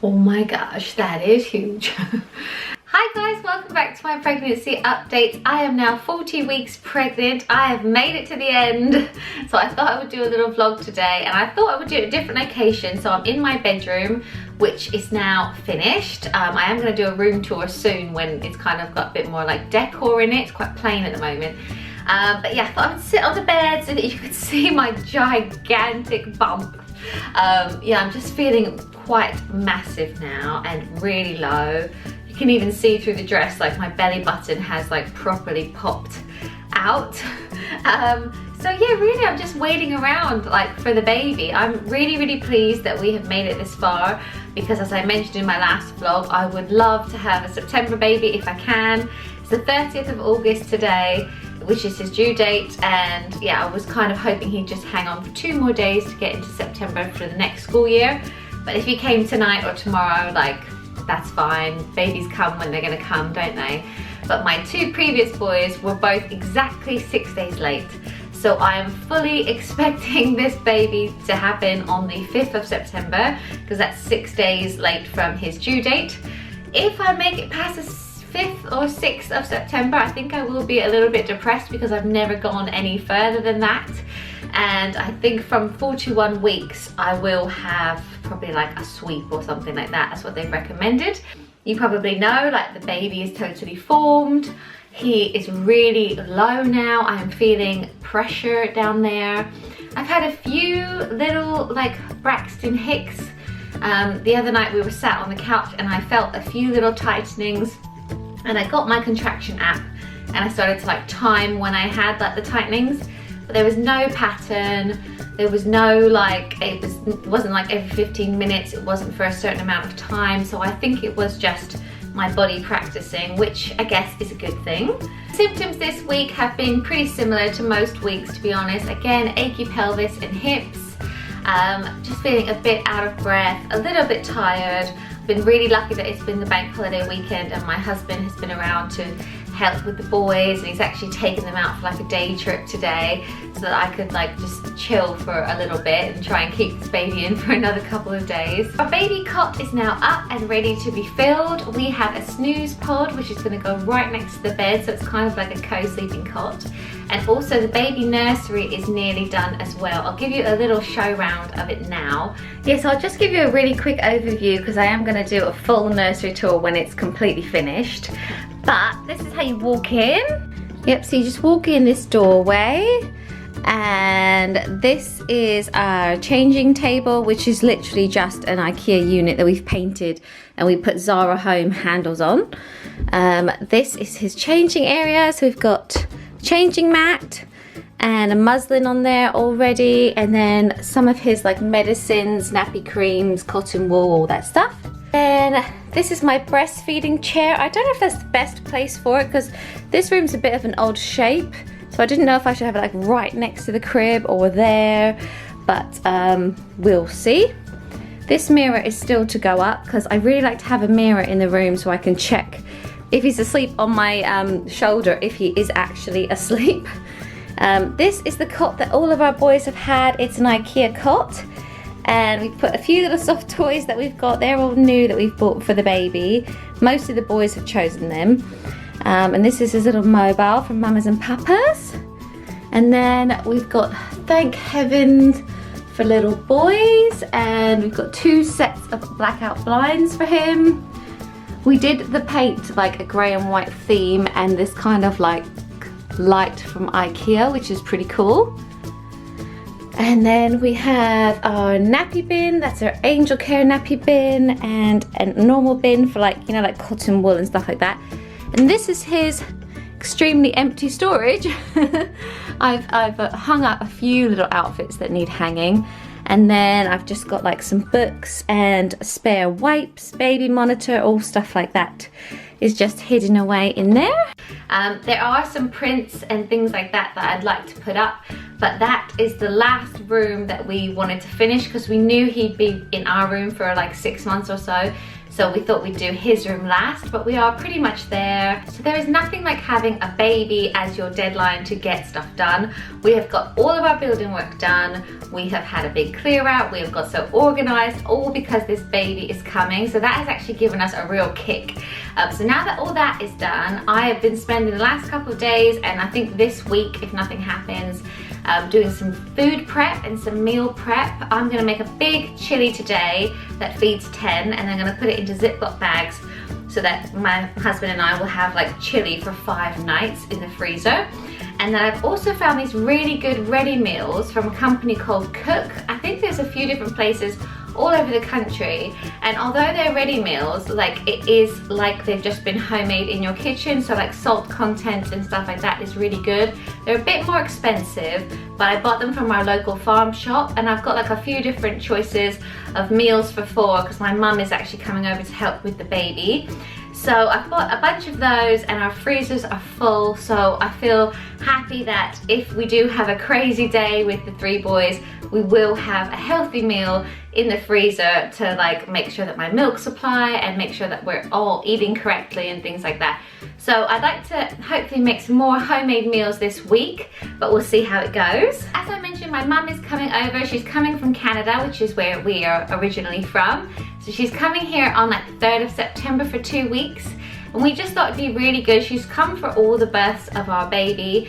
Oh my gosh, that is huge. Hi guys, welcome back to my pregnancy update. I am now 40 weeks pregnant. I have made it to the end. So I thought I would do a little vlog today, and I thought I would do it at a different location. So I'm in my bedroom, which is now finished. I am going to do a room tour soon when it's kind of got a bit more like decor in it. It's quite plain at the moment. But yeah, I thought I would sit on the bed so that you could see my gigantic bump. Yeah, I'm just feeling quite massive now and really low. You can even see through the dress, like my belly button has like properly popped out. So yeah, really I'm just waiting around like for the baby. I'm really pleased that we have made it this far, because as I mentioned in my last vlog, I would love to have a September baby if I can. It's the 30th of August today, which is his due date, and yeah, I was kind of hoping he'd just hang on for 2 more days to get into September for the next school year. But if he came tonight or tomorrow, like, that's fine. Babies come when they're gonna come, don't they? But my 2 previous boys were both exactly 6 days late. So I am fully expecting this baby to happen on the 5th of September, because that's 6 days late from his due date. If I make it past the 5th or 6th of September, I think I will be a little bit depressed, because I've never gone any further than that. And I think from 41 weeks, I will have probably like a sweep or something like that. That's what they've recommended. You probably know, like, the baby is totally formed. He is really low now. I am feeling pressure down there. I've had a few little like Braxton Hicks. The other night we were sat on the couch and I felt a few little tightenings, and I got my contraction app and I started to like time when I had like the tightenings, but there was no pattern. There was no like, it wasn't like every 15 minutes, it wasn't for a certain amount of time. So I think it was just my body practicing, which I guess is a good thing. Symptoms this week have been pretty similar to most weeks, to be honest. Again, achy pelvis and hips. Just feeling a bit out of breath, a little bit tired. Been really lucky that it's been the bank holiday weekend and my husband has been around to help with the boys, and he's actually taken them out for like a day trip today so that I could like just chill for a little bit and try and keep this baby in for another couple of days. Our baby cot is now up and ready to be filled. We have a snooze pod which is going to go right next to the bed, so it's kind of like a co-sleeping cot. And also the baby nursery is nearly done as well. I'll give you a little show round of it now. Yes, I'll just give you a really quick overview, because I am going to do a full nursery tour when it's completely finished. But this is how you walk in. Yep, so you just walk in this doorway, and this is our changing table, which is literally just an IKEA unit that we've painted and we put Zara Home handles on. This is his changing area, so we've got changing mat and a muslin on there already, and then some of his like medicines, nappy creams, cotton wool, all that stuff. And this is my breastfeeding chair. I don't know if that's the best place for it, because this room's a bit of an odd shape, so I didn't know if I should have it like right next to the crib or there, but we'll see. This mirror is still to go up, because I really like to have a mirror in the room so I can check if he's asleep on my shoulder, if he is actually asleep. This is the cot that all of our boys have had. It's an IKEA cot, and we've put a few little soft toys that we've got. They're all new that we've bought for the baby. Most of the boys have chosen them. And this is his little mobile from Mamas and Papas. And then we've got thank heavens for little boys, and we've got 2 sets of blackout blinds for him. We did the paint like a grey and white theme, and this kind of like light from IKEA, which is pretty cool. And then we have our nappy bin. That's our Angel Care nappy bin, and a normal bin for like, you know, like cotton wool and stuff like that. And this is his extremely empty storage. I've hung up a few little outfits that need hanging, and then I've just got like some books and spare wipes, baby monitor, all stuff like that is just hidden away in there. There are some prints and things like that that I'd like to put up, but that is the last room that we wanted to finish, because we knew he'd be in our room for like 6 months or so. so we thought we'd do his room last, but we are pretty much there. So there is nothing like having a baby as your deadline to get stuff done. We have got all of our building work done. We have had a big clear out. We have got so organized, all because this baby is coming. So that has actually given us a real kick. So now that all that is done, I have been spending the last couple of days, and I think this week, if nothing happens, doing some food prep and some meal prep. I'm gonna make a big chili today that feeds 10, and I'm gonna put it into Ziploc bags so that my husband and I will have like chili for 5 nights in the freezer. And then I've also found these really good ready meals from a company called Cook. I think there's a few different places all over the country, and although they're ready meals, like it is like they've just been homemade in your kitchen, so like salt content and stuff like that is really good. They're a bit more expensive, but I bought them from our local farm shop, and I've got like a few different choices of meals for 4 because my mum is actually coming over to help with the baby. So I've bought a bunch of those, and our freezers are full, so I feel happy that if we do have a crazy day with the 3 boys, we will have a healthy meal in the freezer to like make sure that my milk supply and make sure that we're all eating correctly and things like that. So I'd like to hopefully make some more homemade meals this week, but we'll see how it goes. As I mentioned, my mum is coming over. She's coming from Canada, which is where we are originally from. So she's coming here on like the 3rd of September for 2 weeks. And we just thought it'd be really good. She's come for all the births of our baby.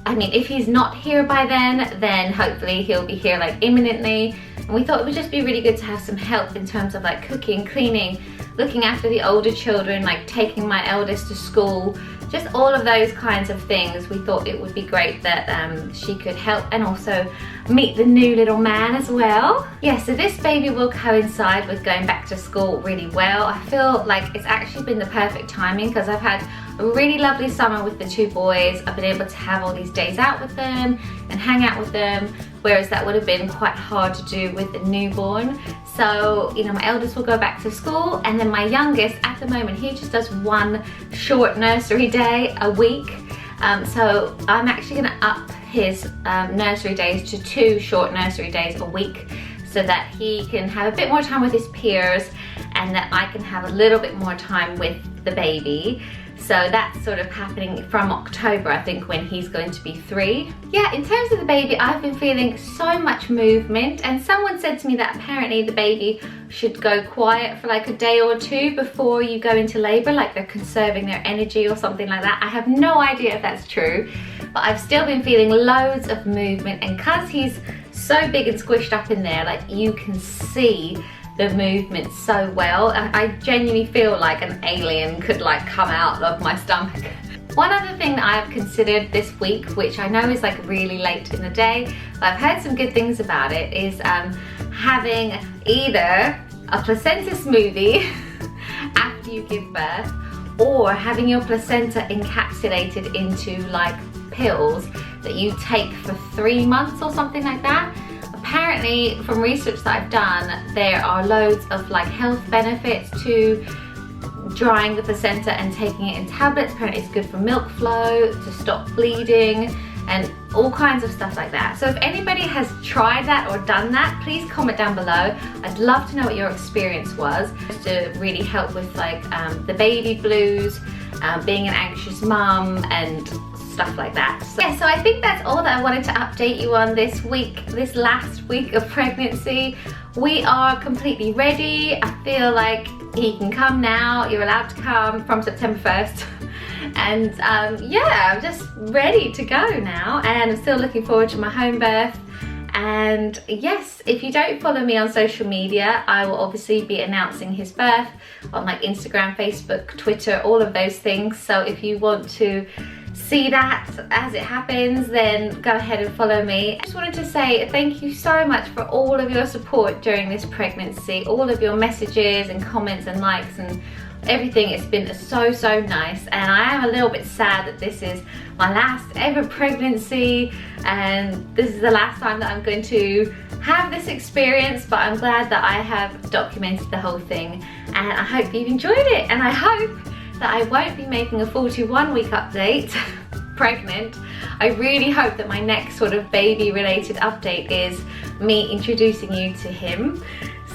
I mean, if he's not here by then hopefully he'll be here like imminently. And we thought it would just be really good to have some help in terms of like cooking, cleaning, looking after the older children, like taking my eldest to school, just all of those kinds of things. We thought it would be great that she could help and also meet the new little man as well. Yeah, so this baby will coincide with going back to school really well. I feel like it's actually been the perfect timing because I've had a really lovely summer with the 2 boys. I've been able to have all these days out with them and hang out with them, whereas that would have been quite hard to do with the newborn. So, you know, my eldest will go back to school, and then my youngest, at the moment, he just does 1 short nursery day a week. So I'm actually gonna up his nursery days to 2 short nursery days a week so that he can have a bit more time with his peers and that I can have a little bit more time with the baby. So that's sort of happening from October, I think, when he's going to be 3. Yeah, in terms of the baby, I've been feeling so much movement, and someone said to me that apparently the baby should go quiet for like a day or 2 before you go into labor, like they're conserving their energy or something like that. I have no idea if that's true, but I've still been feeling loads of movement, and because he's so big and squished up in there, like you can see the movement so well. I genuinely feel like an alien could like come out of my stomach. One other thing that I have considered this week, which I know is like really late in the day, but I've heard some good things about it, is having either a placenta smoothie after you give birth, or having your placenta encapsulated into like pills that you take for 3 months or something like that. Apparently, from research that I've done, there are loads of like health benefits to drying the placenta and taking it in tablets. Apparently it's good for milk flow, to stop bleeding, and all kinds of stuff like that. So if anybody has tried that or done that, please comment down below. I'd love to know what your experience was, just to really help with like the baby blues, being an anxious mum and stuff like that. So, yeah, so I think that's all that I wanted to update you on this week, this last week of pregnancy. We are completely ready. I feel like he can come now. You're allowed to come from September 1st. And yeah, I'm just ready to go now, and I'm still looking forward to my home birth. And yes, if you don't follow me on social media, I will obviously be announcing his birth on like Instagram, Facebook, Twitter, all of those things. So if you want to see that as it happens, then go ahead and follow me. I just wanted to say thank you so much for all of your support during this pregnancy, all of your messages and comments and likes and everything. It's been so nice, and I am a little bit sad that this is my last ever pregnancy and this is the last time that I'm going to have this experience, but I'm glad that I have documented the whole thing, and I hope you've enjoyed it, and I hope that I won't be making a 41-week update pregnant. I really hope that my next sort of baby related update is me introducing you to him.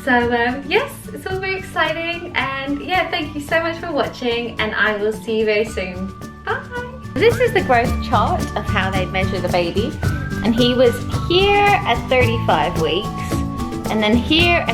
So yes, it's all very exciting, and yeah, thank you so much for watching, and I will see you very soon. Bye. This is the growth chart of how they measure the baby, and he was here at 35 weeks, and then here at